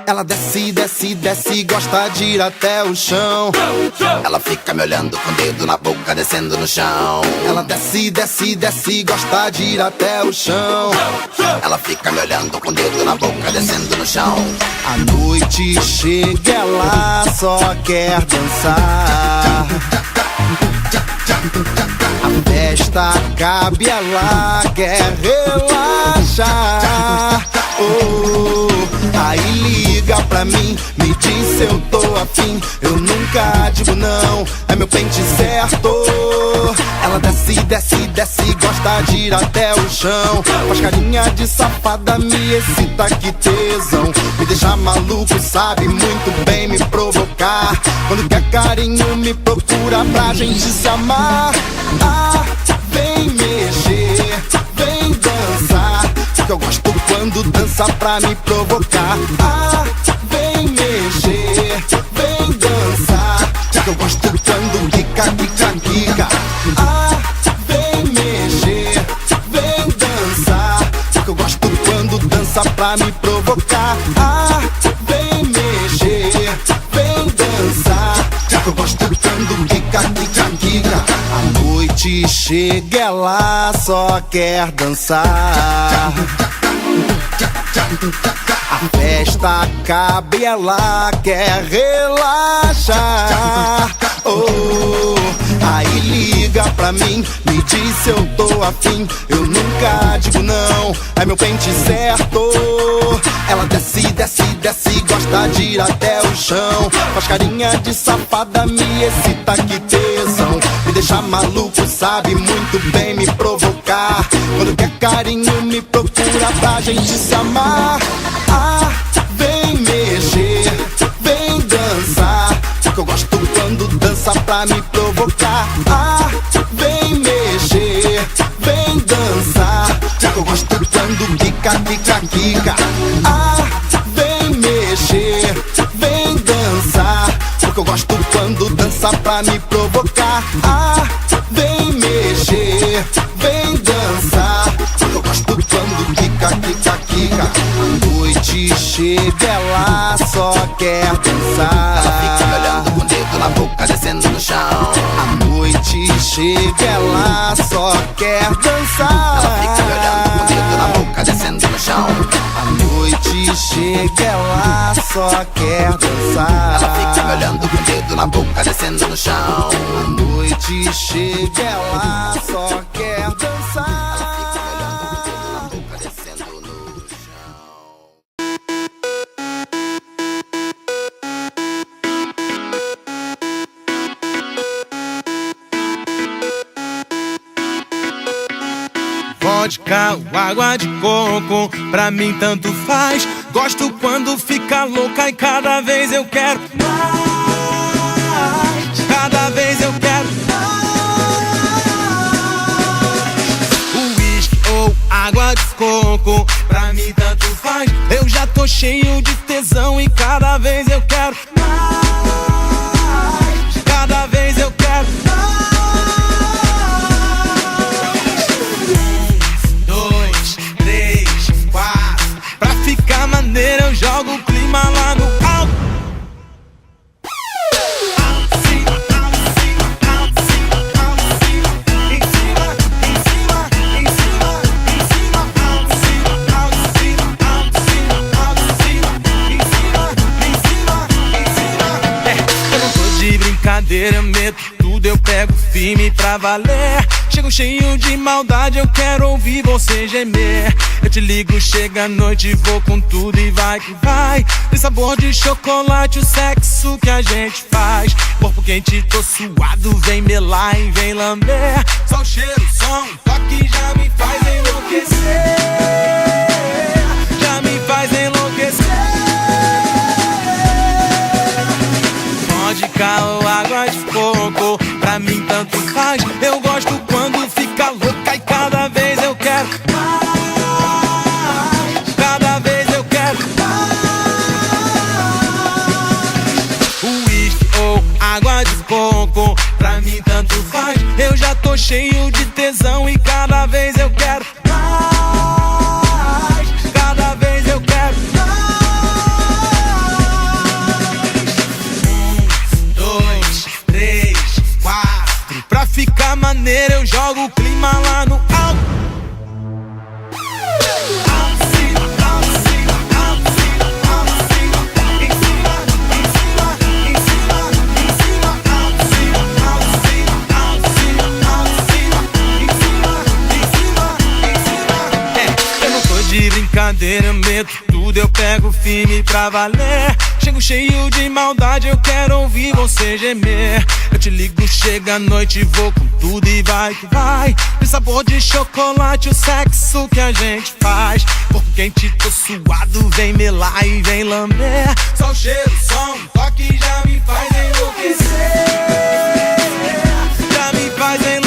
Ela desce, desce, desce, gosta de ir até o chão. Ela fica me olhando com o dedo na boca, descendo no chão. Ela desce, desce, desce, gosta de ir até o chão. Ela fica me olhando com o dedo na boca, descendo no chão. A noite chega, ela só quer dançar. A festa cabe, ela quer relaxar. Oh, aí liga pra mim, me diz se eu tô afim. Eu nunca digo não, é meu pente certo. Ela desce, desce, desce, gosta de ir até o chão. Faz carinha de safada, me excita, que tesão. Me deixa maluco, sabe muito bem me provocar. Quando quer carinho me procura pra gente se amar. Ah, vem mexer, vem dançar, que eu gosto quando dança pra me provocar. Ah, vem mexer, vem dançar, que eu gosto quando quica, quica, quica. Ah, vem mexer, vem dançar, que eu gosto quando dança pra me provocar. Ah, vem mexer, vem dançar, que eu gosto quando quica, quica, quica. A noite chega, ela só quer dançar. A festa acaba e ela quer relaxar. Oh, aí liga pra mim, me diz se eu tô afim. Eu nunca digo não, é meu pente certo. Ela desce, desce, desce, gosta de ir até o chão. Faz carinha de safada, me excita, que tesão. Me deixa maluco, sabe muito bem me provocar. Quando quer carinho me procura pra gente se amar. Ah, vem mexer, vem dançar, que eu gosto quando dança pra me provocar. Ah, vem mexer, vem dançar, que eu gosto quando quica, quica, quica. Ah, vem mexer, vem dançar, que eu gosto quando dança pra me provocar. Ah, vem mexer, vem dançar, que eu gosto quando quica, quica, quica. A noite chega, ela só quer dançar. Ela fica me olhando com o dedo na boca, descendo no chão. A noite chega, ela só quer dançar. Ela fica me olhando com o dedo na boca, descendo no chão. A noite chega, ela só quer dançar. Ela fica me olhando com o dedo na boca, descendo no chão. A noite chega, ela só quer dançar. Vodka ou água de coco, pra mim tanto faz. Gosto quando fica louca e cada vez eu quero mais. Cada vez eu quero mais. Uísque ou água de coco, pra mim tanto faz. Eu já tô cheio de tesão e cada vez eu quero mais. Cada vez eu quero mais. 2, 3, 4. Pra ficar maneiro eu jogo o clima lá no alto. Alto, cima, alto, cima, alto, cima, alto, cima. Em cima, em cima, em cima, em cima. Alto, cima, alto, cima, alto, cima, alto, cima. Em cima, em cima, em cima. Eu não tô de brincadeira, eu meto tudo, eu pego firme pra valer. Chego cheio de maldade, eu quero ouvir você gemer. Eu te ligo, chega a noite, vou com tudo e vai que vai. Tem sabor de chocolate, o sexo que a gente faz. Corpo quente, tô suado, vem melar e vem lamber. Só o cheiro, só um toque já me faz enlouquecer. Já me faz enlouquecer. Vodka ou água de coco, pra mim tanto faz. Eu gosto quando fica louca e cada vez eu quero mais. Cada vez eu quero mais. Uísque ou água de coco, pra mim tanto faz. Eu já tô cheio de tesão e cada vez eu quero mais. Cada vez eu quero mais. meto tudo, eu pego firme pra valer. Chego cheio de maldade, eu quero ouvir você gemer. Eu te ligo, chega a noite, vou com tudo e vai que vai. De sabor de chocolate, o sexo que a gente faz. Corpo quente, tô suado, vem melar e vem lamber. Só o cheiro, só um toque já me faz enlouquecer. Já me faz enlouquecer.